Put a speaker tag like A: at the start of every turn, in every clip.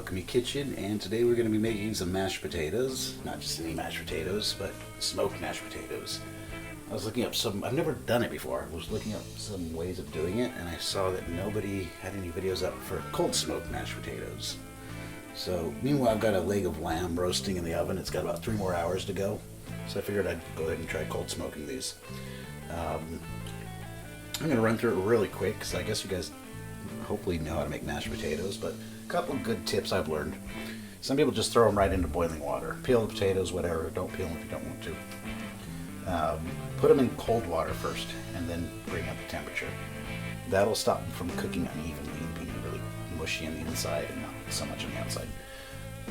A: Alchemy Kitchen, and today we're going to be making some mashed potatoes. Not just any mashed potatoes, but smoked mashed potatoes. I was looking up I've never done it before. I was looking up some ways of doing it, and I saw that nobody had any videos up for cold smoked mashed potatoes. So, meanwhile, I've got a leg of lamb roasting in the oven. It's got about 3 more hours to go. So I figured I'd go ahead and try cold smoking these. I'm going to run through it really quick, because I guess you guys hopefully know how to make mashed potatoes, but a couple of good tips I've learned. Some people just throw them right into boiling water. Peel the potatoes, whatever. Don't peel them if you don't want to. Put them in cold water first, and then bring up the temperature. That'll stop them from cooking unevenly and being really mushy on the inside and not so much on the outside.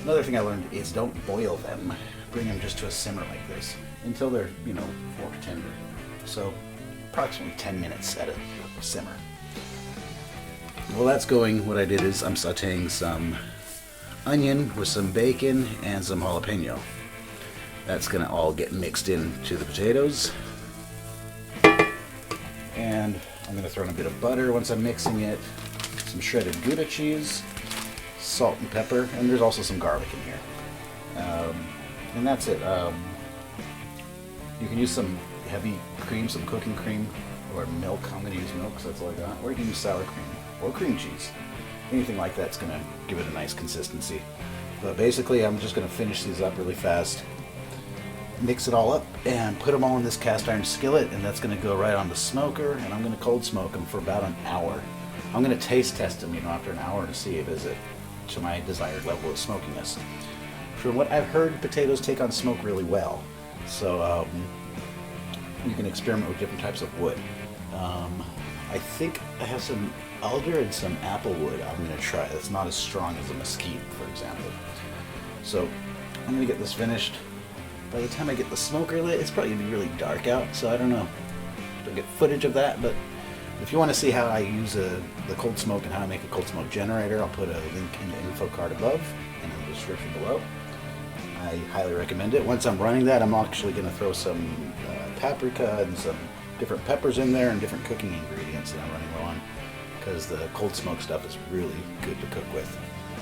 A: Another thing I learned is don't boil them. Bring them just to a simmer like this until they're, more tender. So approximately 10 minutes at a simmer. While that's going, what I did is I'm sauteing some onion with some bacon and some jalapeno. That's going to all get mixed into the potatoes. And I'm going to throw in a bit of butter once I'm mixing it, some shredded Gouda cheese, salt and pepper, and there's also some garlic in here. And that's it. You can use some heavy cream, some cooking cream, or milk. I'm going to use milk because that's all I got. Or you can use sour cream or cream cheese. Anything like that's going to give it a nice consistency. But basically, I'm just going to finish these up really fast, mix it all up, and put them all in this cast iron skillet, and that's going to go right on the smoker, and I'm going to cold smoke them for about an hour. I'm going to taste test them, after an hour to see if is it to my desired level of smokiness. From what I've heard, potatoes take on smoke really well, so you can experiment with different types of wood. I think I have some alder and some apple wood I'm going to try. It's not as strong as a mesquite, for example. So I'm going to get this finished. By the time I get the smoker lit, it's probably going to be really dark out, so I don't know if I'll get footage of that, but if you want to see how I use the cold smoke and how I make a cold smoke generator, I'll put a link in the info card above and in the description below. I highly recommend it. Once I'm running that, I'm actually going to throw some paprika and some different peppers in there and different cooking ingredients that I'm running low on, because the cold smoke stuff is really good to cook with.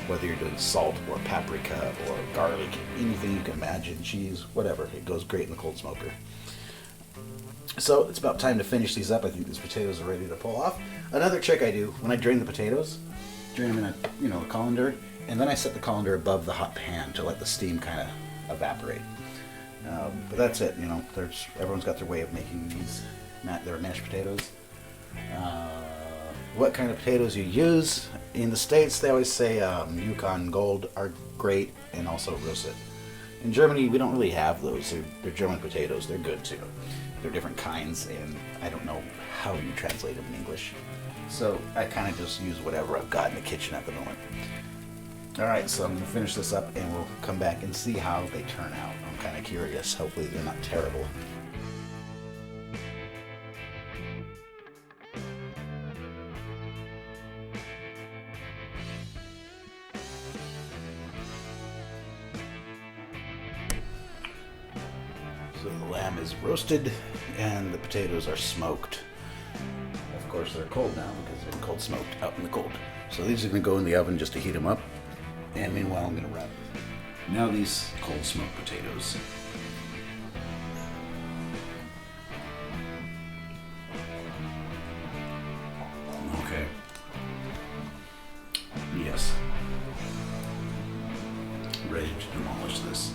A: Whether you're doing salt or paprika or garlic, anything you can imagine, cheese, whatever, it goes great in the cold smoker. So it's about time to finish these up. I think these potatoes are ready to pull off. Another trick I do, when I drain the potatoes, drain them in a colander, and then I set the colander above the hot pan to let the steam kind of evaporate. But that's it, everyone's got their way of making their mashed potatoes. What kind of potatoes you use. In the States, they always say Yukon Gold are great, and also russet. In Germany, we don't really have those. They're German potatoes. They're good too. They're different kinds, and I don't know how you translate them in English. So I kind of just use whatever I've got in the kitchen at the moment. Alright, so I'm going to finish this up, and we'll come back and see how they turn out. I'm kind of curious. Hopefully they're not terrible. So the lamb is roasted and the potatoes are smoked. Of course they're cold now because they're cold smoked out in the cold. So these are going to go in the oven just to heat them up. And meanwhile I'm going to wrap now these cold smoked potatoes. Okay. Yes. Ready to demolish this.